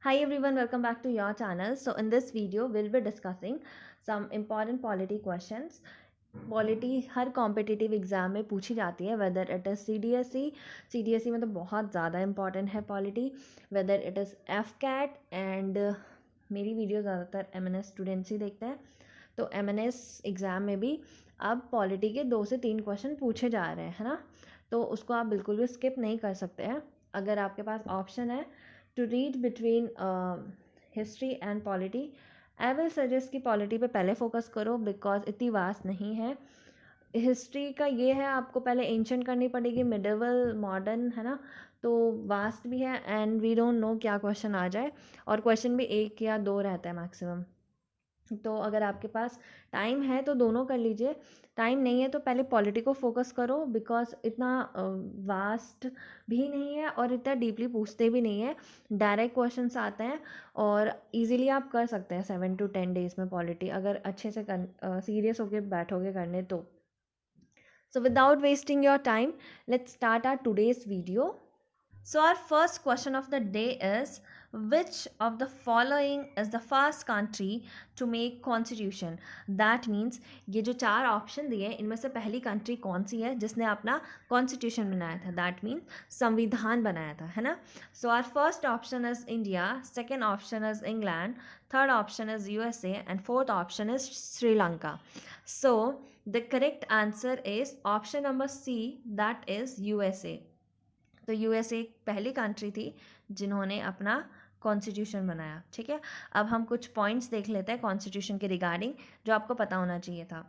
Hi everyone, welcome back to your channel. So in this video, we'll be discussing some important polity questions. Polity हर competitive exam में पूछी जाती है, whether it is C D S E में तो बहुत ज़्यादा important है polity, whether it is AF CAT and मेरी वीडियो ज़्यादातर एम एन एस स्टूडेंट्स ही देखते हैं, तो एम एन एस एग्ज़ाम में भी अब पॉलिटी के 2 से 3 क्वेश्चन पूछे जा रहे हैं, है ना। तो उसको आप बिल्कुल भी स्किप नहीं कर सकते हैं। अगर आपके पास ऑप्शन है to read between history and polity, I will suggest कि पॉलिटी पे पहले फोकस करो बिकॉज इतनी वास्ट नहीं है। हिस्ट्री का ये है, आपको पहले एंशंट करनी पड़ेगी, मिडिवल, मॉडर्न, है ना, तो वास्ट भी है एंड वी डोंट नो क्या क्वेश्चन आ जाए, और क्वेश्चन भी 1 या 2 रहता है मैक्सिमम। तो अगर आपके पास टाइम है तो दोनों कर लीजिए, टाइम नहीं है तो पहले पॉलिटी को फोकस करो बिकॉज इतना वास्ट भी नहीं है और इतना डीपली पूछते भी नहीं है, डायरेक्ट क्वेश्चंस आते हैं और इजीली आप कर सकते हैं 7 to 10 डेज में पॉलिटी, अगर अच्छे से सीरियस होकर बैठोगे करने तो। So without wasting your time, let's start our today's video. So our first question of the day is, which of the following is the first country to make constitution? That means ये जो 4 option दिए हैं इनमें से पहली country कौन सी है जिसने अपना कॉन्स्टिट्यूशन बनाया था, दैट मीन्स संविधान बनाया था, है ना। So our first option is India, second option is England, third option is USA and fourth option is Sri Lanka. So the correct answer is option number C, that is USA. तो USA एक पहली country थी जिन्होंने अपना constitution बनाया. ठीक है, अब हम कुछ पॉइंट्स देख लेते हैं कॉन्स्टिट्यूशन के रिगार्डिंग जो आपको पता होना चाहिए था,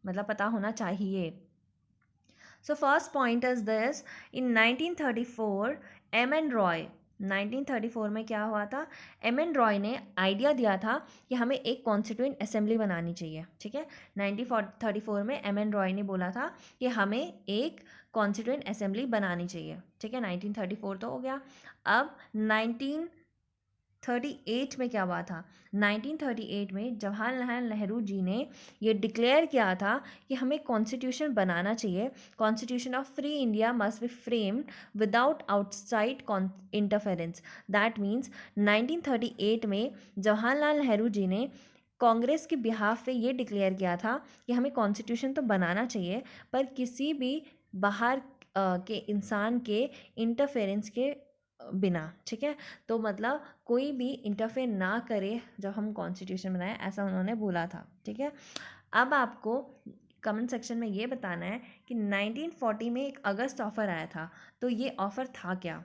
मतलब पता होना चाहिए. So first point is this, in 1934 M N Roy, 1934 में क्या हुआ था, एम एन रॉय ने आइडिया दिया था कि हमें एक कॉन्स्टिट्यूएंट असेंबली बनानी चाहिए. ठीक है, 1934 में एम एन रॉय ने बोला था कि हमें एक कॉन्स्टिट्यूएंट असेंबली बनानी चाहिए. ठीक है, 1934 तो हो गया. अब 1938 में क्या हुआ था, 1938 में जवाहरलाल नेहरू जी ने ये डिक्लेयर किया था कि हमें कॉन्स्टिट्यूशन बनाना चाहिए. Constitution of free India must be framed without outside interference. That means 1938 में जवाहरलाल नेहरू जी ने कांग्रेस के बिहाफ पे ये डिक्लेयर किया था कि हमें कॉन्स्टिट्यूशन तो बनाना चाहिए पर किसी भी बाहर के इंसान के इंटरफेरेंस के बिना. ठीक है, तो मतलब कोई भी इंटरफेयर ना करे जब हम कॉन्स्टिट्यूशन बनाए, ऐसा उन्होंने बोला था. ठीक है, अब आपको कमेंट सेक्शन में ये बताना है कि 1940 में एक अगस्त ऑफर आया था, तो ये ऑफर था क्या.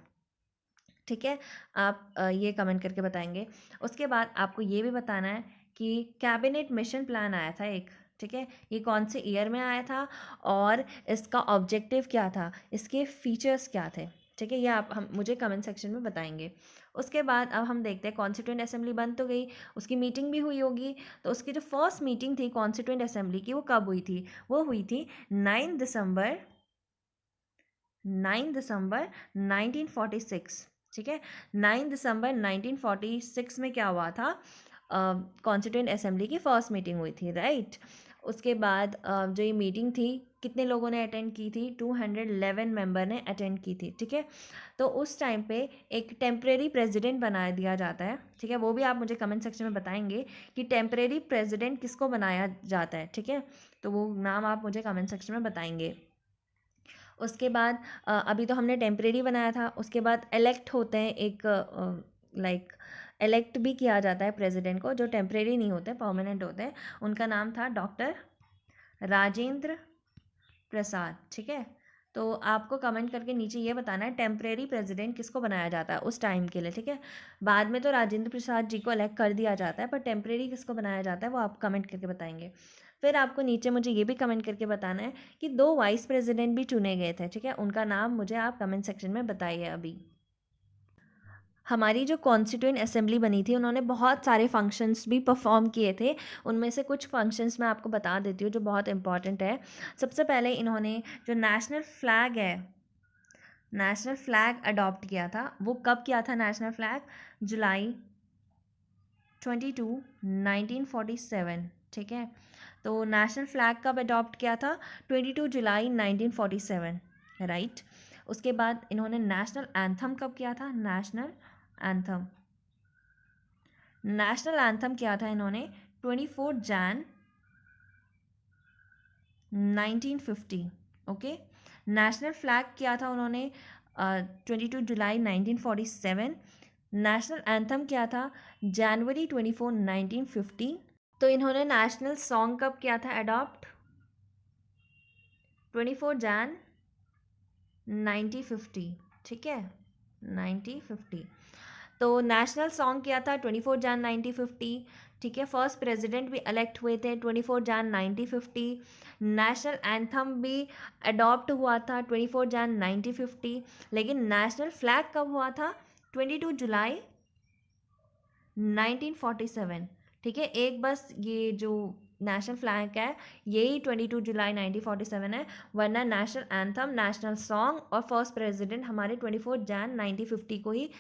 ठीक है, आप ये कमेंट करके बताएंगे. उसके बाद आपको ये भी बताना है कि कैबिनेट मिशन प्लान आया था एक. ठीक है, ये कौन से ईयर में आया था और इसका ऑब्जेक्टिव क्या था, इसके फीचर्स क्या थे. ठीक है, ये आप हम मुझे कमेंट सेक्शन में बताएंगे. उसके बाद अब हम देखते हैं कॉन्स्टिट्यूएंट असेंबली बन तो गई, उसकी मीटिंग भी हुई होगी. तो उसकी जो फर्स्ट मीटिंग थी कॉन्स्टिट्यूएंट असेंबली की वो कब हुई थी, वो हुई थी 9 दिसंबर 9 दिसंबर 1946. ठीक है, 9 दिसंबर 1946 में क्या हुआ था, कॉन्स्टिट्यूएंट असेंबली की फर्स्ट मीटिंग हुई थी, राइट. उसके बाद जो ये मीटिंग थी कितने लोगों ने अटेंड की थी, 211 मेंबर ने अटेंड की थी. ठीक है, तो उस टाइम पे एक टेम्परेरी प्रेसिडेंट बना दिया जाता है. ठीक है, वो भी आप मुझे कमेंट सेक्शन में बताएंगे कि टेम्परेरी प्रेसिडेंट किसको बनाया जाता है. ठीक है, तो वो नाम आप मुझे कमेंट सेक्शन में बताएंगे. उसके बाद अभी तो हमने टेम्परेरी बनाया था, उसके बाद इलेक्ट होते हैं एक, लाइक इलेक्ट भी किया जाता है प्रेसिडेंट को, जो टेम्परेरी नहीं होते, परमानेंट होते हैं. उनका नाम था डॉक्टर राजेंद्र प्रसाद. ठीक है, तो आपको कमेंट करके नीचे ये बताना है टेम्परेरी प्रेसिडेंट किसको बनाया जाता है उस टाइम के लिए. ठीक है, बाद में तो राजेंद्र प्रसाद जी को इलेक्ट कर दिया जाता है, पर टेम्परेरी किसको बनाया जाता है वो आप कमेंट करके बताएंगे. फिर आपको नीचे मुझे ये भी कमेंट करके बताना है कि 2 वाइस प्रेसिडेंट भी चुने गए थे. ठीक है, उनका नाम मुझे आप कमेंट सेक्शन में बताइए. अभी हमारी जो कॉन्स्टिट्यूएंट असेंबली बनी थी उन्होंने बहुत सारे फंक्शंस भी परफॉर्म किए थे. उनमें से कुछ फंक्शंस मैं आपको बता देती हूँ जो बहुत इंपॉर्टेंट है. सबसे पहले इन्होंने जो नेशनल फ्लैग है, नेशनल फ्लैग अडॉप्ट किया था. वो कब किया था नेशनल फ्लैग, जुलाई 22 1947. ठीक है, तो नेशनल फ्लैग कब अडॉप्ट किया था, 22 जुलाई 1947, राइट. उसके बाद इन्होंने नेशनल एंथम कब किया था, नेशनल एंथम नेशनल एंथम किया था इन्होंने 24 जैन 1950, ओके। नेशनल फ्लैग किया था उन्होंने 22 जुलाई 1947। नेशनल एंथम किया था जनवरी 24 1950। तो इन्होंने नेशनल सॉन्ग कब किया था अडॉप्ट? 24 जैन 1950, ठीक है, 1950। तो नेशनल सॉन्ग किया था 24 जैन 1950, ठीक है। फर्स्ट प्रेसिडेंट भी इलेक्ट हुए थे 24 जैन 1950। नेशनल एंथम भी अडॉप्ट हुआ था 24 जैन 1950। लेकिन नेशनल फ्लैग कब हुआ था? 22 जुलाई 1947, ठीक है। एक बस ये जो नेशनल फ्लैग है यही 22 जुलाई 1947 है, वरना नेशनल एंथम, नेशनल सॉन्ग और फर्स्ट प्रेसिडेंट हमारे 24 जैन 1950 को ही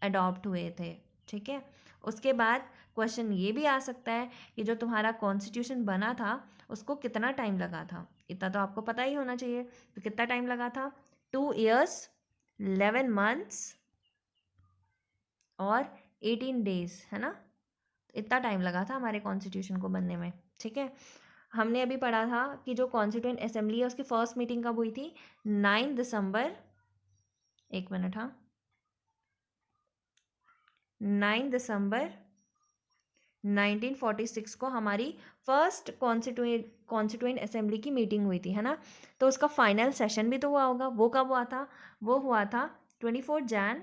अडॉप्ट हुए थे, ठीक है। उसके बाद क्वेश्चन ये भी आ सकता है कि जो तुम्हारा कॉन्स्टिट्यूशन बना था उसको कितना टाइम लगा था? इतना तो आपको पता ही होना चाहिए। तो कितना टाइम लगा था? 2 years 11 months और 18 days, है ना। इतना टाइम लगा था हमारे कॉन्स्टिट्यूशन को बनने में, ठीक है। हमने अभी पढ़ा था कि जो कॉन्स्टिट्यूएंट असेंबली है उसकी फर्स्ट मीटिंग कब हुई थी? 9 दिसंबर, एक मिनट, हाँ, 9 दिसंबर 1946 को हमारी फर्स्ट कॉन्स्टिट्यूएंट असेंबली की मीटिंग हुई थी, है ना। तो उसका फाइनल सेशन भी तो हुआ होगा, वो कब हुआ था? वो हुआ था 24 जैन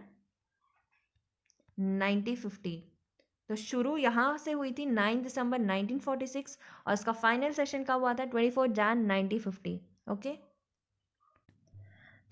1950। तो शुरू यहाँ से हुई थी 9 दिसंबर 1946 और इसका फाइनल सेशन कब हुआ था? 24 जैन 1950, ओके।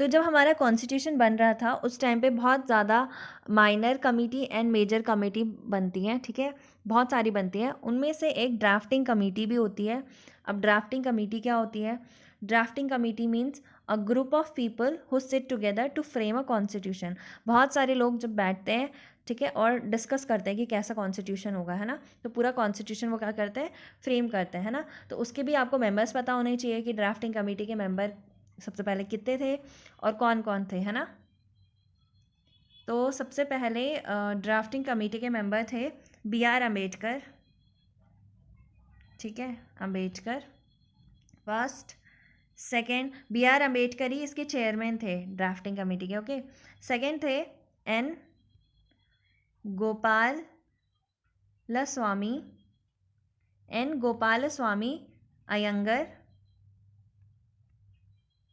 तो जब हमारा कॉन्स्टिट्यूशन बन रहा था उस टाइम पे बहुत ज़्यादा minor committee and major committee बनती हैं, ठीक है, बहुत सारी बनती हैं। उनमें से एक ड्राफ्टिंग कमेटी भी होती है। अब ड्राफ्टिंग कमेटी क्या होती है? Drafting committee means a group of people who sit together to frame a constitution. बहुत सारे लोग जब बैठते हैं, ठीक है, और डिस्कस करते हैं कि कैसा कॉन्स्टिट्यूशन होगा, है ना। तो पूरा कॉन्स्टिट्यूशन वो क्या करते हैं? फ्रेम करते हैं, है ना। तो उसके भी आपको मेंबर्स पता होने चाहिए कि ड्राफ्टिंग कमेटी के मेंबर सबसे पहले कितने थे और कौन कौन थे, है ना। तो सबसे पहले ड्राफ्टिंग कमेटी के मेंबर थे B.R. अम्बेडकर, ठीक है, Ambedkar first. Second, B.R. Ambedkar ही इसके चेयरमैन थे ड्राफ्टिंग कमेटी के, ओके। सेकंड थे N. Gopalaswami, N. Gopalaswami Ayyangar,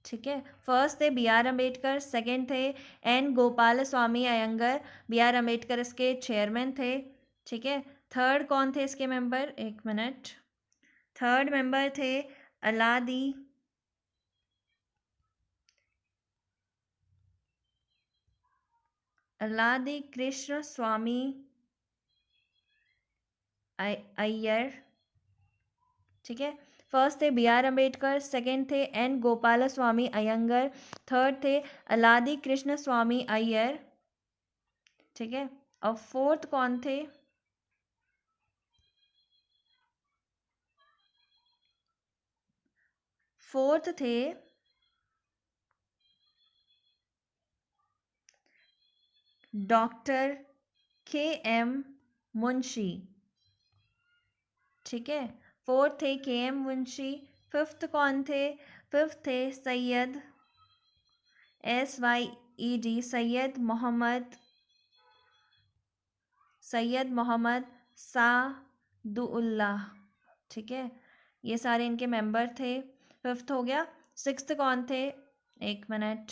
ठीक है। फर्स्ट थे B.R. अम्बेडकर, सेकंड थे N. Gopalaswami Ayyangar, B.R. Ambedkar इसके चेयरमैन थे, ठीक है। थर्ड कौन थे इसके मेंबर? एक मिनट। थर्ड मेंबर थे अल्लादी कृष्ण स्वामी अय्यर, ठीक है। फर्स्ट थे B.R. अम्बेडकर, सेकंड थे N. Gopalaswami Iyengar, third थे अल्लादी कृष्ण स्वामी अय्यर, ठीक है। और फोर्थ कौन थे? फोर्थ थे डॉक्टर K.M. मुंशी, ठीक है। फोर्थ थे K.M. मुंशी। फिफ्थ कौन थे? फिफ्थ थे सैयद SYED, सैयद मोहम्मद सादुल्लाह, ठीक है। ये सारे इनके मेंबर थे। फिफ्थ हो गया। सिक्स्थ कौन थे? एक मिनट।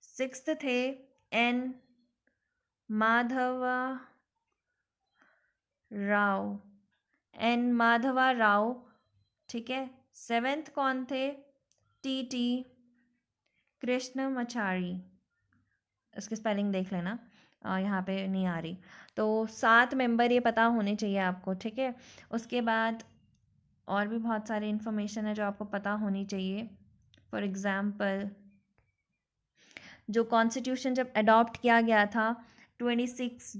सिक्स्थ थे N. माधवा राव, ठीक है। सेवेंथ कौन थे? TT कृष्णमाचारी, इसकी स्पेलिंग देख लेना, यहाँ पे नहीं आ रही। तो 7 मेंबर ये पता होने चाहिए आपको, ठीक है। उसके बाद और भी बहुत सारी इन्फॉर्मेशन है जो आपको पता होनी चाहिए। फॉर एग्ज़ाम्पल, जो कॉन्स्टिट्यूशन जब अडॉप्ट किया गया था 26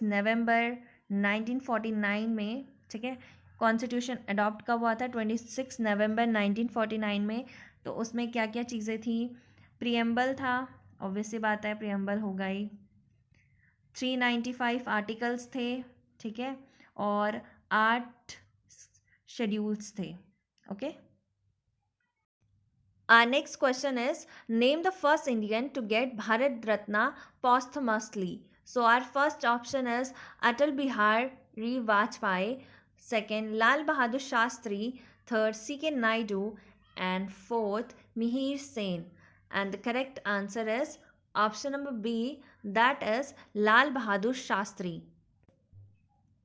नवंबर 1949 में, ठीक है। कॉन्स्टिट्यूशन अडॉप्ट कब हुआ था? 26 नवंबर 1949 में। तो उसमें क्या क्या चीज़ें थी? प्रियम्बल था ऑब्वियसली बात है प्रियम्बल होगा ही। 395 आर्टिकल्स थे, ठीक है, और 8 शेड्यूल्स थे। Okay, our next question is name the first Indian to get Bharat Ratna posthumously. So our first option is Atal Bihari Vajpayee, second Lal Bahadur Shastri, third C.K. Naidu, and fourth Mihir Sen. And the correct answer is option number B, that is Lal Bahadur Shastri.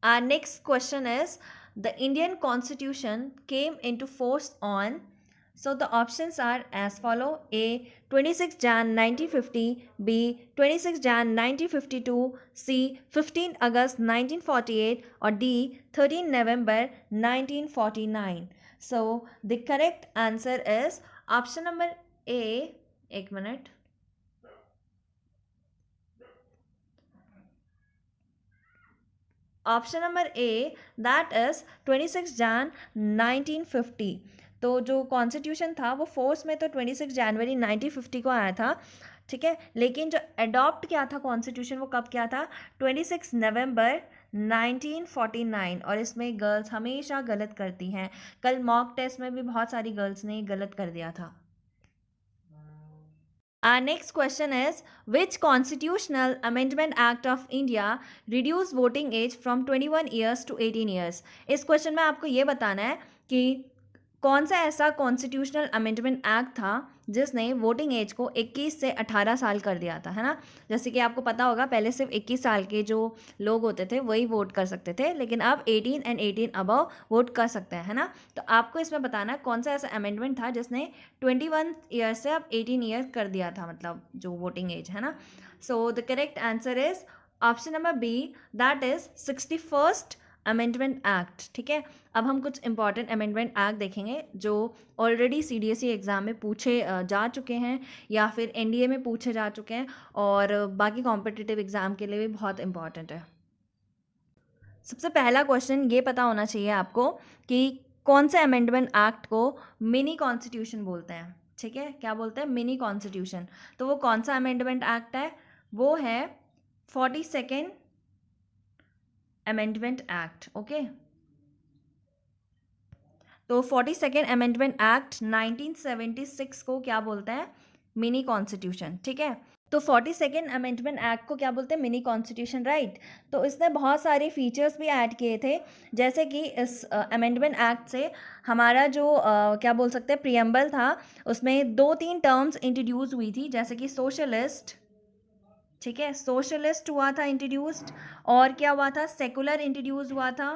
Our next question is the Indian Constitution came into force on. So the options are as follow: A 26 Jan 1950, B 26 Jan 1952, C 15 August 1948, or D 13 November 1949. So the correct answer is option number A. एक minute. Option number A, that is 26 Jain 1950। तो जो constitution था वो force में तो 26 जनवरी 1950 को आया था, ठीक है, लेकिन जो अडॉप्ट किया था कॉन्स्टिट्यूशन वो कब किया था? 26 नवंबर 1949। और इसमें गर्ल्स हमेशा गलत करती हैं, कल मॉक टेस्ट में भी बहुत सारी गर्ल्स ने गलत कर दिया था। Our next question is which constitutional amendment act of India reduced voting age from 21 years to 18 years? इस क्वेश्चन में आपको ये बताना है कि कौन सा ऐसा कॉन्स्टिट्यूशनल अमेंडमेंट एक्ट था जिसने वोटिंग एज को 21 से 18 साल कर दिया था, है ना। जैसे कि आपको पता होगा पहले सिर्फ 21 साल के जो लोग होते थे वही वोट कर सकते थे, लेकिन अब 18 एंड 18 अबव वोट कर सकते हैं, है ना। तो आपको इसमें बताना है कौन सा ऐसा अमेंडमेंट था जिसने 21 ईयर से अब 18 ईयर कर दिया था, मतलब जो वोटिंग एज है ना। So the correct answer is option number B, that is 61st amendment act, ठीक है। अब हम कुछ इंपॉर्टेंट अमेंडमेंट एक्ट देखेंगे जो ऑलरेडी CDSE एग्ज़ाम में पूछे जा चुके हैं या फिर NDA में पूछे जा चुके हैं और बाकी कॉम्पिटिटिव एग्ज़ाम के लिए भी बहुत इंपॉर्टेंट है। सबसे पहला क्वेश्चन ये पता होना चाहिए आपको कि कौन से अमेंडमेंट एक्ट को मिनी कॉन्स्टिट्यूशन बोलते हैं, ठीक है। क्या बोलते हैं? Mini constitution. तो वो कौन सा अमेंडमेंट एक्ट है? वो है 42nd अमेंडमेंट एक्ट, ओके। तो 42nd अमेंडमेंट एक्ट 1976 को क्या बोलते हैं? मिनी कॉन्स्टिट्यूशन, ठीक है। तो 42nd अमेंडमेंट एक्ट को क्या बोलते हैं? Mini constitution, right. तो इसने बहुत सारे फीचर्स भी ऐड किए थे, जैसे कि इस अमेंडमेंट एक्ट से हमारा जो क्या बोल सकते हैं प्रियम्बल था उसमें 2-3 टर्म्स इंट्रोड्यूस हुई थी, जैसे कि सोशलिस्ट, ठीक है, सोशलिस्ट हुआ था इंट्रोड्यूस्ड, और क्या हुआ था? सेकुलर इंट्रोड्यूस हुआ था,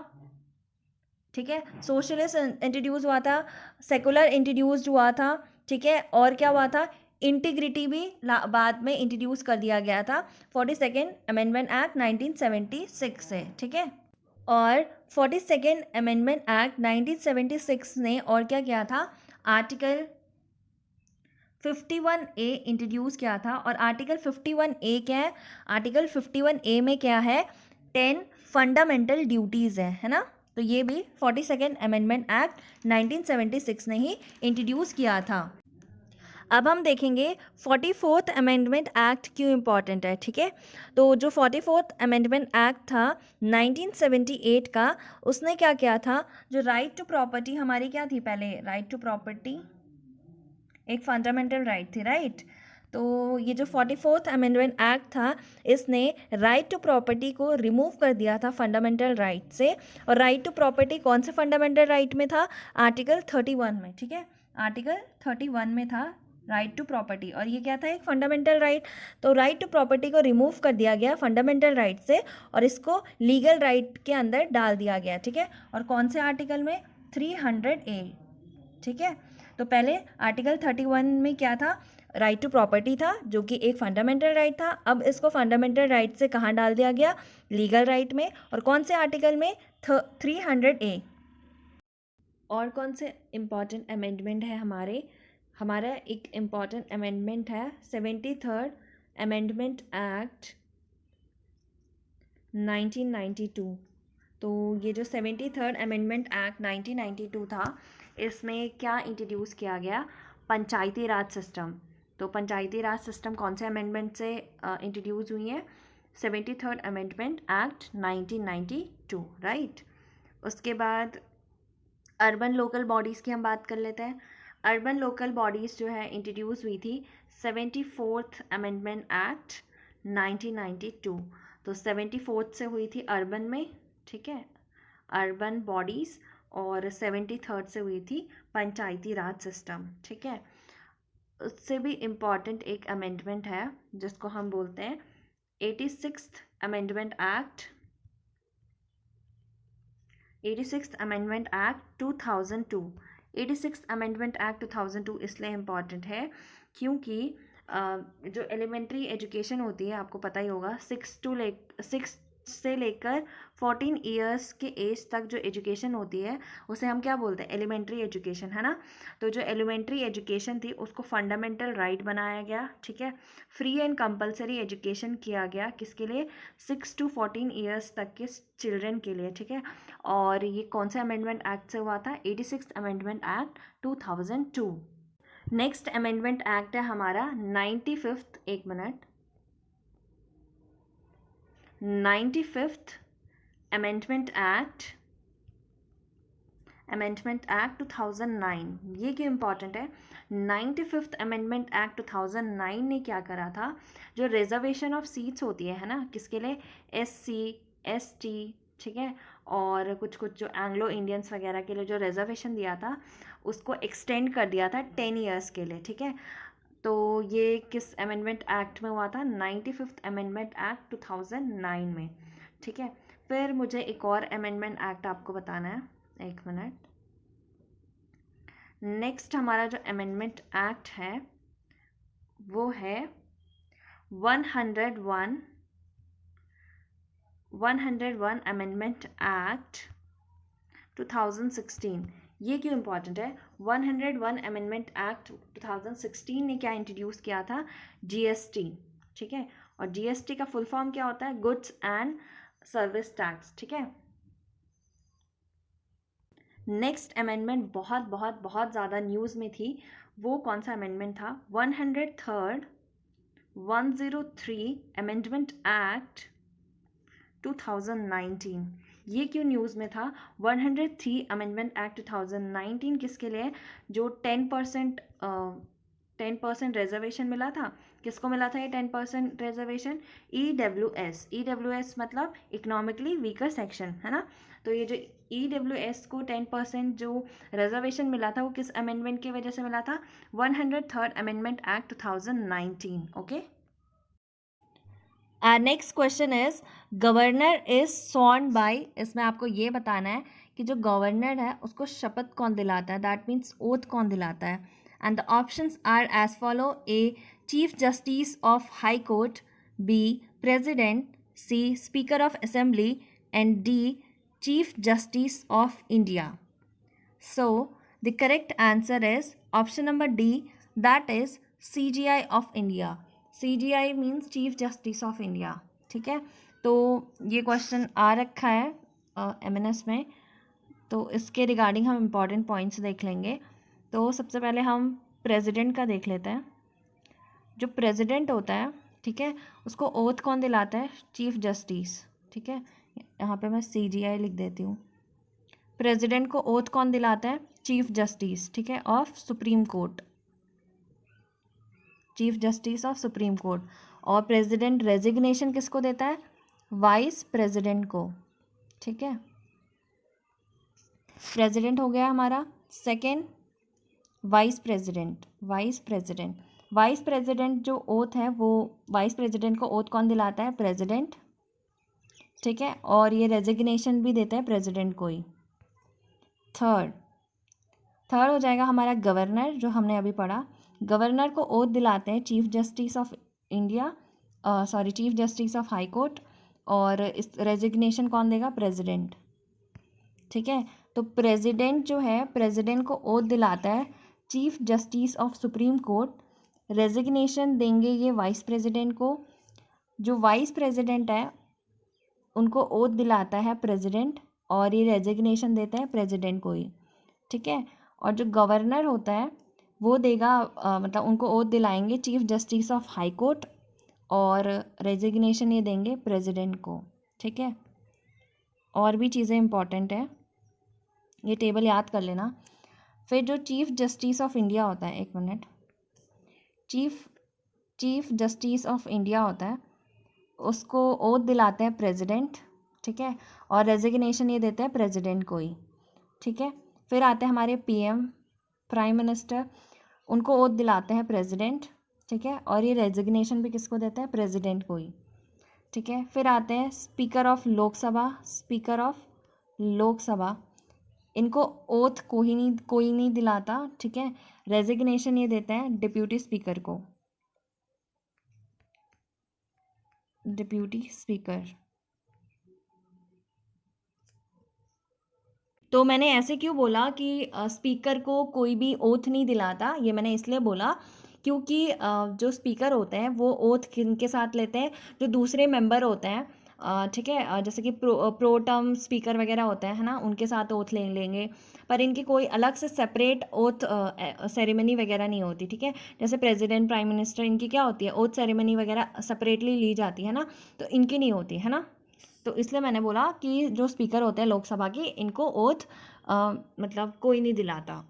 ठीक है। सोशलिस्ट इंट्रोड्यूस हुआ था, सेकुलर इंट्रोड्यूस्ड हुआ था, ठीक है, और क्या हुआ था? इंटीग्रिटी भी बाद में इंट्रोड्यूस कर दिया गया था 42nd अमेंडमेंट एक्ट 1976 से, ठीक है। और 42nd अमेंडमेंट एक्ट 1976 ने और क्या किया था? आर्टिकल 51A इंट्रोड्यूस किया था। और आर्टिकल 51A क्या है? आर्टिकल 51A में क्या है? 10 फंडामेंटल ड्यूटीज़ है ना। तो ये भी 42nd अमेंडमेंट एक्ट 1976 ने ही इंट्रोड्यूस किया था। अब हम देखेंगे 44th अमेंडमेंट एक्ट क्यों इम्पॉर्टेंट है, ठीक है। तो जो 44th अमेंडमेंट एक्ट था 1978 का, उसने क्या किया था? जो राइट टू प्रॉपर्टी हमारी क्या थी पहले? राइट टू प्रॉपर्टी एक फंडामेंटल राइट थी, राइट। तो ये जो 44th अमेंडमेंट एक्ट था इसने राइट टू प्रॉपर्टी को रिमूव कर दिया था फंडामेंटल राइट से। और राइट टू प्रॉपर्टी कौन से फंडामेंटल राइट में था? आर्टिकल 31 में, ठीक है। आर्टिकल 31 में था राइट टू प्रॉपर्टी, और ये क्या था? एक फंडामेंटल राइट। तो राइट टू प्रॉपर्टी को रिमूव कर दिया गया फंडामेंटल राइट से और इसको लीगल राइट के अंदर डाल दिया गया, ठीक है। और कौन से आर्टिकल में? 300A, ठीक है। तो पहले आर्टिकल 31 में क्या था? राइट टू प्रॉपर्टी था जो कि एक फंडामेंटल राइट था। अब इसको फंडामेंटल राइट से कहाँ डाल दिया गया? लीगल राइट में। और कौन से आर्टिकल में? 300A। और कौन से इम्पॉर्टेंट अमेंडमेंट है हमारा एक इम्पॉर्टेंट अमेंडमेंट है 73rd अमेंडमेंट एक्ट 1992। तो ये जो 73rd अमेंडमेंट एक्ट 1992 था इसमें क्या इंट्रोड्यूस किया गया? पंचायती राज सिस्टम। तो पंचायती राज सिस्टम कौन से अमेंडमेंट से इंट्रोड्यूस हुई है? 73rd amendment act 1992, right. उसके बाद अर्बन लोकल बॉडीज़ की हम बात कर लेते हैं। अर्बन लोकल बॉडीज़ जो है इंट्रोड्यूस हुई थी 74th अमेंडमेंट एक्ट 1992। तो 74th से हुई थी अर्बन में, ठीक है, अर्बन बॉडीज़, और 73rd से हुई थी पंचायती राज सिस्टम, ठीक है। उससे भी इम्पॉर्टेंट एक अमेंडमेंट है जिसको हम बोलते हैं 86th amendment act 86th amendment act 2002। 86th amendment act 2002 इसलिए इम्पॉर्टेंट है क्योंकि जो एलिमेंट्री एजुकेशन होती है, आपको पता ही होगा, 6 से लेकर 14 ईयर्स के एज तक जो एजुकेशन होती है उसे हम क्या बोलते हैं? एलिमेंट्री एजुकेशन, है ना। तो जो एलिमेंट्री एजुकेशन थी उसको फंडामेंटल राइट बनाया गया, ठीक है। फ्री एंड कंपलसरी एजुकेशन किया गया किसके लिए? 6 to 14 ईयर्स तक के चिल्ड्रन के लिए, ठीक है। और ये कौन से अमेंडमेंट एक्ट से हुआ था? 86th amendment act 2002। Next amendment act है हमारा 95th, एक मिनट, 95th अमेंडमेंट एक्ट 2009। ये क्यों इम्पॉर्टेंट है? 95th अमेंडमेंट एक्ट 2009 ने क्या करा था? जो रिजर्वेशन ऑफ सीट्स होती है ना, किसके लिए? SC ST, ठीक है, और कुछ कुछ जो एंग्लो इंडियंस वगैरह के लिए जो रिजर्वेशन दिया था उसको एक्सटेंड कर दिया था 10 ईयर्स के लिए, ठीक है। तो ये किस अमेंडमेंट एक्ट में हुआ था? 95th अमेंडमेंट एक्ट 2009 में, ठीक है। फिर मुझे एक और अमेंडमेंट एक्ट आपको बताना है, एक मिनट। नेक्स्ट हमारा जो अमेंडमेंट एक्ट है वो है 101 अमेंडमेंट एक्ट 2016। ये क्यों इम्पॉर्टेंट है? 101 अमेंडमेंट एक्ट 2016 ने क्या इंट्रोड्यूस किया था? GST, ठीक है। और GST का फुल फॉर्म क्या होता है? गुड्स एंड सर्विस टैक्स, ठीक है। नेक्स्ट अमेंडमेंट बहुत बहुत बहुत ज़्यादा न्यूज़ में थी, वो कौन सा अमेंडमेंट था? 103rd 103 amendment act 2019। ये क्यों न्यूज़ में था? 103 अमेंडमेंट एक्ट 2019 किसके लिए? जो 10% रिजर्वेशन मिला था, किसको मिला था ये 10% रिजर्वेशन? EWS मतलब इकोनॉमिकली वीकर सेक्शन, है ना। तो ये जो EWS को 10% जो रिजर्वेशन मिला था वो किस अमेंडमेंट की वजह से मिला था? 103rd amendment act 2019, okay. Next question is governor is sworn by. इसमें आपको ये बताना है कि जो गवर्नर है उसको शपथ कौन दिलाता है, दैट मीन्स ओथ कौन दिलाता है। And the options are as follow: A chief justice of high court, B president, C speaker of assembly, and D chief justice of India. So the correct answer is option number D, that is CGI of India. CGI means chief justice of India, ठीक है। तो ये question आ रखा है MNS में, तो इसके regarding हम इम्पॉर्टेंट पॉइंट्स देख लेंगे। तो सबसे पहले हम प्रेसिडेंट का देख लेते हैं। जो प्रेसिडेंट होता है, ठीक है, उसको ओथ कौन दिलाता है? चीफ जस्टिस, ठीक है। यहाँ पे मैं CGI लिख देती हूँ। प्रेसिडेंट को ओथ कौन दिलाता है? चीफ जस्टिस, ठीक है, of supreme court, chief justice of supreme court. और प्रेसिडेंट रेजिग्नेशन किसको देता है? वाइस प्रेसिडेंट को, ठीक है। प्रेसिडेंट हो गया हमारा। Second vice president, vice president जो ओथ है वो वाइस प्रेसिडेंट को ओथ कौन दिलाता है? प्रेसिडेंट, ठीक है। और ये रेजिग्नेशन भी देता है प्रेसिडेंट को ही। थर्ड हो जाएगा हमारा गवर्नर, जो हमने अभी पढ़ा। गवर्नर को ओथ दिलाते हैं chief justice of India, chief justice of high court. और इस रेजिग्नेशन कौन देगा? प्रेसिडेंट, ठीक है। तो प्रेसिडेंट जो है, प्रेसिडेंट को ओथ दिलाता है chief justice of supreme court. Resignation देंगे ये वाइस प्रेसिडेंट को। जो वाइस प्रेसिडेंट है उनको ओथ दिलाता है प्रेसिडेंट, और ये रेजिग्नेशन देता है प्रेसिडेंट को ही, ठीक है। और जो गवर्नर होता है वो देगा मतलब उनको ओथ दिलाएंगे chief justice of high court, और रेजिग्नेशन ये देंगे प्रेसिडेंट को। ठीक है, और भी चीज़ें इंपॉर्टेंट है, ये टेबल याद कर लेना। फिर जो चीफ जस्टिस ऑफ इंडिया होता है, एक minute, chief justice of India होता है, उसको ओथ दिलाते हैं प्रेसिडेंट। ठीक है, और रेजिग्नेशन ये देते हैं प्रेसिडेंट को ही। ठीक है, फिर आते हैं हमारे पीएम, प्राइम मिनिस्टर, उनको ओथ दिलाते हैं प्रेसिडेंट। ठीक है, और ये रेजिग्नेशन भी किसको देते हैं, प्रेसिडेंट को ही। ठीक है, फिर आते हैं स्पीकर ऑफ लोकसभा, इनको ओथ कोई नहीं दिलाता। ठीक है, रेजिग्नेशन ये देते हैं डिप्यूटी स्पीकर। तो मैंने ऐसे क्यों बोला कि स्पीकर को कोई भी ओथ नहीं दिलाता, ये मैंने इसलिए बोला क्योंकि जो स्पीकर होते हैं वो ओथ किनके साथ लेते हैं, जो दूसरे मेंबर होते हैं। ठीक है, जैसे कि प्रोटम स्पीकर वगैरह होते हैं, है ना, उनके साथ ओथ लेंगे, पर इनकी कोई अलग से सेपरेट ओथ सेरेमनी वगैरह नहीं होती। ठीक है, जैसे प्रेसिडेंट, प्राइम मिनिस्टर, इनकी क्या होती है, ओथ सेरेमनी वगैरह सेपरेटली ली जाती है ना, तो इनकी नहीं होती है ना। तो इसलिए मैंने बोला कि जो स्पीकर होते हैं लोकसभा की, इनको ओथ मतलब कोई नहीं दिलाता।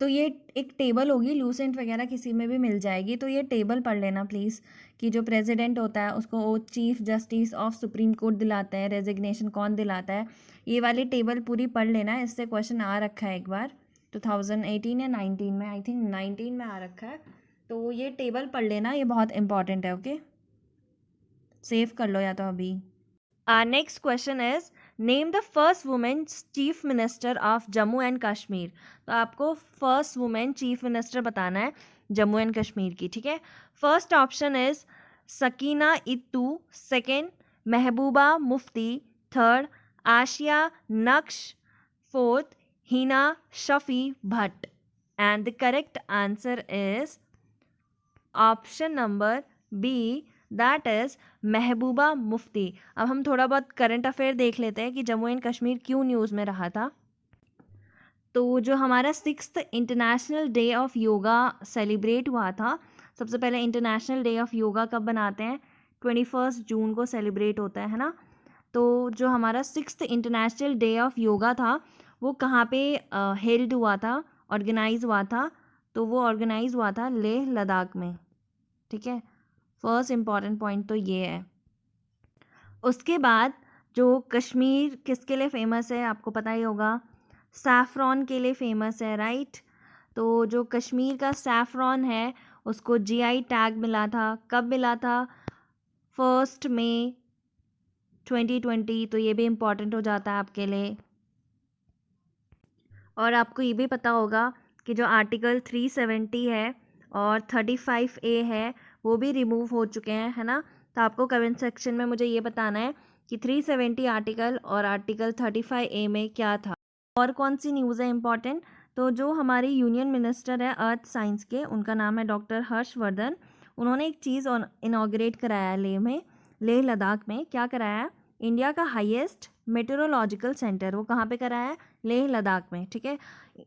तो ये एक टेबल होगी, लूसेंट वगैरह किसी में भी मिल जाएगी, तो ये टेबल पढ़ लेना प्लीज़, कि जो प्रेसिडेंट होता है उसको oath chief justice of supreme court दिलाता है, रेजिग्नेशन कौन दिलाता है, ये वाली टेबल पूरी पढ़ लेना है। इससे क्वेश्चन आ रखा है एक बार 2018 या 19 में, आई थिंक 19 में आ रखा है। तो ये टेबल पढ़ लेना, ये बहुत इंपॉर्टेंट है। ओके, सेव कर लो या तो अभी। Our next question is, name the first woman chief minister of Jammu and Kashmir। तो आपको फर्स्ट वुमेन चीफ मिनिस्टर बताना है जम्मू एंड कश्मीर की। ठीक है, first option is Sakina Itoo, second Mehbooba Mufti, third Asiya Naqash, fourth Hina Shafi Bhat. And the correct answer is option number B, that is Mehbooba Mufti. अब हम थोड़ा बहुत करंट अफेयर देख लेते हैं कि जम्मू एंड कश्मीर क्यों न्यूज़ में रहा था। तो जो हमारा 6th international day of yoga celebrate हुआ था, सबसे पहले इंटरनेशनल डे ऑफ योगा कब बनाते हैं, 21 जून को सेलिब्रेट होता है ना। तो जो हमारा 6th international day of yoga था, वो कहाँ पे हेल्ड हुआ था, ऑर्गेनाइज हुआ था, तो वो ऑर्गेनाइज हुआ था लेह लद्दाख में। ठीक है, फर्स्ट इम्पॉर्टेंट पॉइंट तो ये है। उसके बाद जो कश्मीर किसके लिए फेमस है, आपको पता ही होगा, सैफ़रॉन के लिए फेमस है, राइट। तो जो कश्मीर का सैफ़रॉन है उसको जीआई टैग मिला था, कब मिला था, 1 मई 2020। तो ये भी इम्पॉर्टेंट हो जाता है आपके लिए। और आपको ये भी पता होगा कि जो आर्टिकल 370 है और 35A है वो भी रिमूव हो चुके हैं, है ना। तो आपको कमेंट सेक्शन में मुझे ये बताना है कि 370 आर्टिकल और आर्टिकल 35A में क्या था। और कौन सी न्यूज़ है इम्पॉर्टेंट, तो जो हमारी यूनियन मिनिस्टर है अर्थ साइंस के, उनका नाम है डॉक्टर हर्षवर्धन। उन्होंने एक चीज़ इनॉग्रेट कराया है लेह लद्दाख में। क्या कराया है, इंडिया का हाईएस्ट मेट्रोलॉजिकल सेंटर, वो कहाँ पे कराया है, लेह लद्दाख में। ठीक है,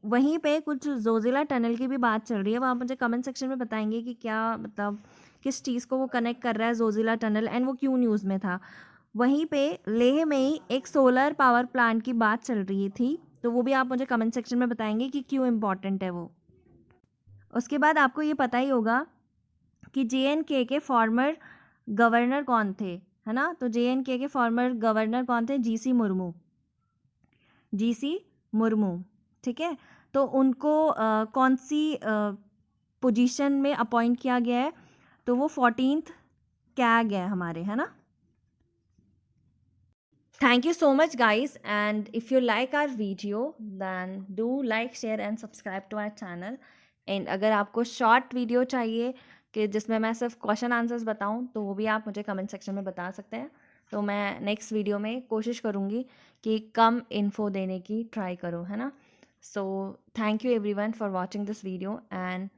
वहीं पे कुछ जोजिला टनल की भी बात चल रही है, वो आप मुझे कमेंट सेक्शन में बताएंगे कि क्या मतलब किस चीज़ को वो कनेक्ट कर रहा है जोजिला टनल, एंड वो क्यों न्यूज़ में था। वहीं पे लेह में ही एक सोलर पावर प्लांट की बात चल रही थी, तो वो भी आप मुझे कमेंट सेक्शन में बताएंगे कि क्यों इम्पॉर्टेंट है वो। उसके बाद आपको ये पता ही होगा कि JNK के फॉर्मर गवर्नर कौन थे, है ना। तो JNK के फॉर्मर गवर्नर कौन थे, GC मुर्मू। ठीक है, तो उनको कौन सी पोजीशन में अपॉइंट किया गया है, तो वो 14th कैग है हमारे, है ना। Thank you so much guys, and if you like our video then do like, share and subscribe to our channel। and अगर आपको शॉर्ट वीडियो चाहिए कि जिसमें मैं सिर्फ क्वेश्चन आंसर्स बताऊं, तो वो भी आप मुझे कमेंट सेक्शन में बता सकते हैं। तो मैं नेक्स्ट वीडियो में कोशिश करूँगी कि कम इन्फो देने की ट्राई करूँ, है ना। So thank you everyone for watching this video, and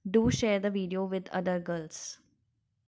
do share the video with other girls.